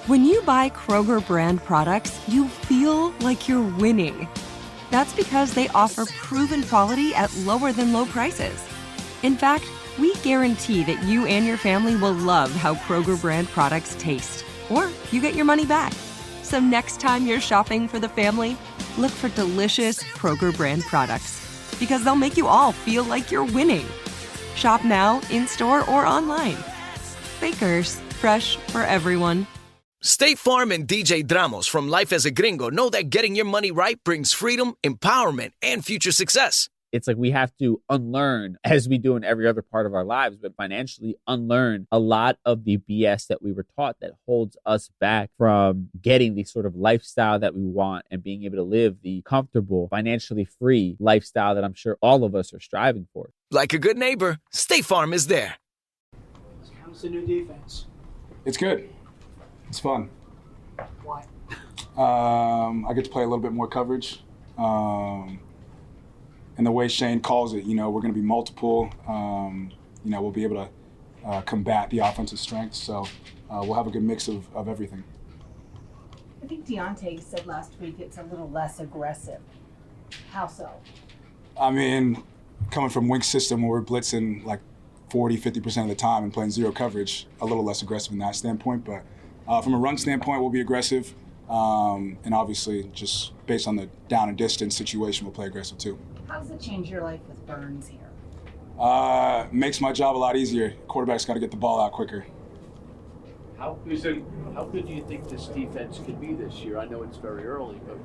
When you buy Kroger brand products, you feel like you're winning. That's because they offer proven quality at lower than low prices. In fact, we guarantee that you and your family will love how Kroger brand products taste, or you get your money back. So next time you're shopping for the family, look for delicious Kroger brand products, because they'll make you all feel like you're winning. Shop now, in-store, or online. Bakers, fresh for everyone. State Farm and DJ Dramos from Life as a Gringo know that getting your money right brings freedom, empowerment, and future success. It's like we have to unlearn, as we do in every other part of our lives, but financially unlearn a lot of the BS that we were taught that holds us back from getting the sort of lifestyle that we want and being able to live the comfortable, financially free lifestyle that I'm sure all of us are striving for. Like a good neighbor, State Farm is there. How's the new defense? It's good. It's fun. Why? I get to play a little bit more coverage. And the way Shane calls it, we're going to be multiple. We'll be able to combat the offensive strengths. So we'll have a good mix of everything. I think Deontay said last week it's a little less aggressive. How so? I mean, coming from Wink's system where we're blitzing like 40-50% of the time and playing zero coverage, a little less aggressive in that standpoint. But from a run standpoint, we'll be aggressive. And obviously, just based on the down and distance situation, we'll play aggressive too. How does it change your life with Burns here? Makes my job a lot easier. Quarterback's got to get the ball out quicker. How good do you think this defense could be this year? I know it's very early, but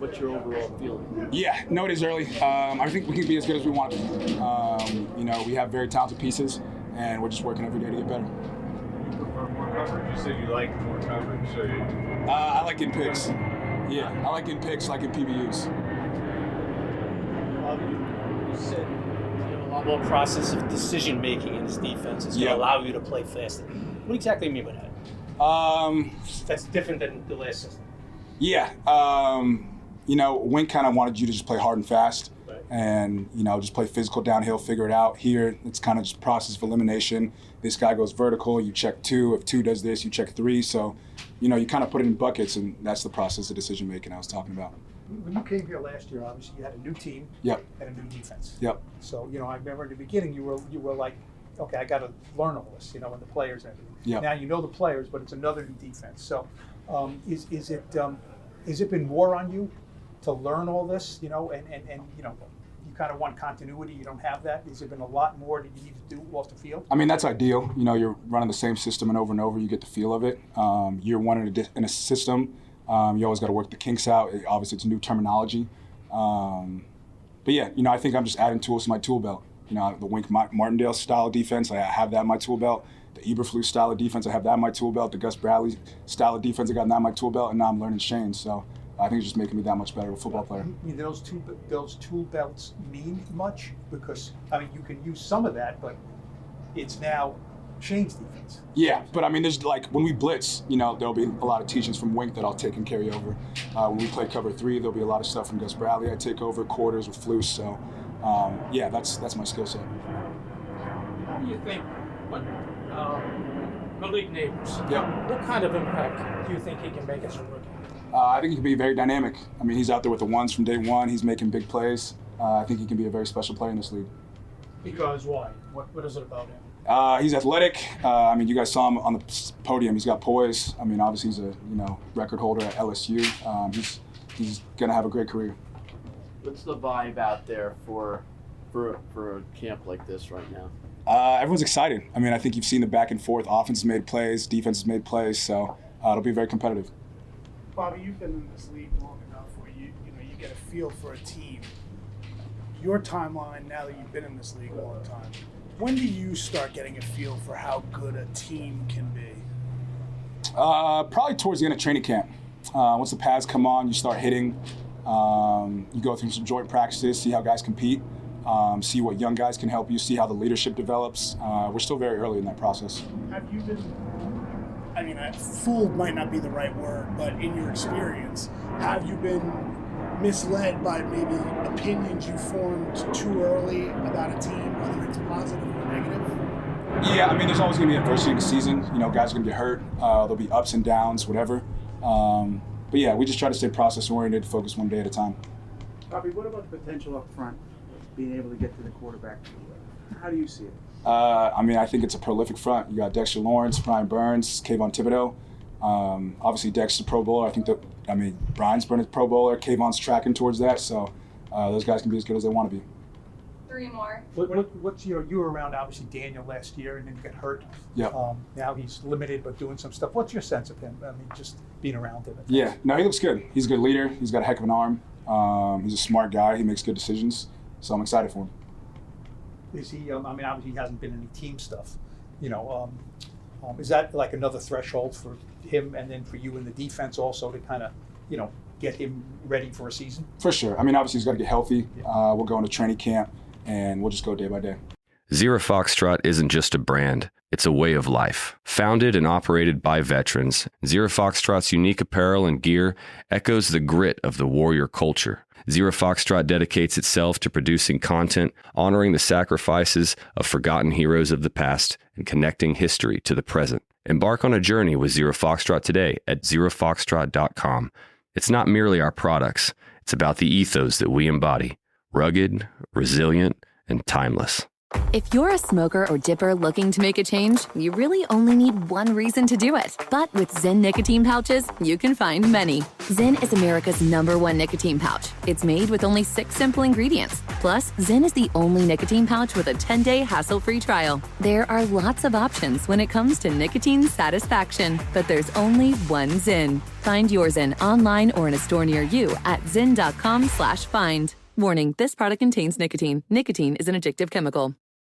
what's your overall feeling? Yeah, no, it is early. I think we can be as good as we want to be. We have very talented pieces, and we're just working every day to get better. You prefer more coverage? You said you like more coverage, so I like getting picks. Yeah, I like getting picks, like in PBUs. You said you have a lot more process of decision making in this defense. It's going to allow you to play faster. What exactly do you mean by that? That's different than the last system. Yeah. Wink kind of wanted you to just play hard and fast, right, and just play physical downhill, figure it out. Here, it's kind of just process of elimination. This guy goes vertical, you check 2. If 2 does this, you check 3. So, you kind of put it in buckets, and that's the process of decision making I was talking about. When you came here last year, obviously you had a new team. Yep. And a new defense. Yep. So I remember in the beginning you were like, okay, I got to learn all this, and the players and everything. Yep. Now you know the players, but it's another new defense. So, is it been more on you to learn all this? And you kind of want continuity. You don't have that. Has there been a lot more that you need to do off the field? I mean, that's ideal. You're running the same system and over, you get the feel of it. Year one in a system. You always got to work the kinks out. Obviously, it's new terminology. But yeah, I think I'm just adding tools to my tool belt. The Wink Martindale style of defense, I have that in my tool belt. The Eberflus style of defense, I have that in my tool belt. The Gus Bradley style of defense, I got that in my tool belt. And now I'm learning Shane. So I think it's just making me that much better of a football player. Those tool belts mean much? Because, you can use some of that, but it's now Shane's defense. Yeah, but there's when we blitz, there'll be a lot of teachings from Wink that I'll take and carry over. When we play cover 3, there'll be a lot of stuff from Gus Bradley I take over, quarters with Flus. So, yeah, that's my skill set. How do you think, Malik Neighbors, yeah, what kind of impact do you think he can make as a rookie? I think he can be very dynamic. He's out there with the ones from day one. He's making big plays. I think he can be a very special player in this league. Because why? What is it about him? He's athletic. You guys saw him on the podium. He's got poise. Obviously he's a record holder at LSU. He's gonna have a great career. What's the vibe out there for a camp like this right now? Everyone's excited. I think you've seen the back and forth. Offense has made plays, defense has made plays, so it'll be very competitive. Bobby, you've been in this league long enough where you get a feel for a team. Your timeline, now that you've been in this league a long time, when do you start getting a feel for how good a team can be? Probably towards the end of training camp. Once the pads come on, you start hitting. You go through some joint practices, see how guys compete, see what young guys can help you, see how the leadership develops. We're still very early in that process. Have you been, fooled might not be the right word, but in your experience, have you been misled by maybe opinions you formed too early about a team, whether it's positive or negative? Yeah, I mean, there's always going to be adversity in the season. You know, guys are going to get hurt. There'll be ups and downs, whatever. But yeah, we just try to stay process-oriented, focus one day at a time. Bobby, what about the potential up front, being able to get to the quarterback? How do you see it? I mean, I think it's a prolific front. You got Dexter Lawrence, Brian Burns, Kayvon Thibodeau. Obviously, Dexter's a Pro Bowler. Brian's been a Pro Bowler. Kayvon's tracking towards that. So those guys can be as good as they want to be. 3 more. What's you were around obviously Daniel last year and then you got hurt. Yeah. Now he's limited but doing some stuff. What's your sense of him? I mean, just being around him. Yeah. No, he looks good. He's a good leader. He's got a heck of an arm. He's a smart guy. He makes good decisions. So I'm excited for him. Is he? I mean, obviously he hasn't been in any team stuff. You know, is that like another threshold for him and then for you in the defense also to kind of, you know, get him ready for a season? For sure. I mean, obviously he's got to get healthy. We'll go into training camp. And we'll just go day by day. Zero Foxtrot isn't just a brand, it's a way of life. Founded and operated by veterans, Zero Foxtrot's unique apparel and gear echoes the grit of the warrior culture. Zero Foxtrot dedicates itself to producing content, honoring the sacrifices of forgotten heroes of the past, and connecting history to the present. Embark on a journey with Zero Foxtrot today at zerofoxtrot.com. It's not merely our products, it's about the ethos that we embody. Rugged, resilient, and timeless. If you're a smoker or dipper looking to make a change, you really only need one reason to do it. But with Zyn nicotine pouches, you can find many. Zyn is America's #1 nicotine pouch. It's made with only 6 simple ingredients. Plus, Zyn is the only nicotine pouch with a 10-day hassle-free trial. There are lots of options when it comes to nicotine satisfaction, but there's only one Zyn. Find your Zyn online or in a store near you at zyn.com/find. Warning, this product contains nicotine. Nicotine is an addictive chemical.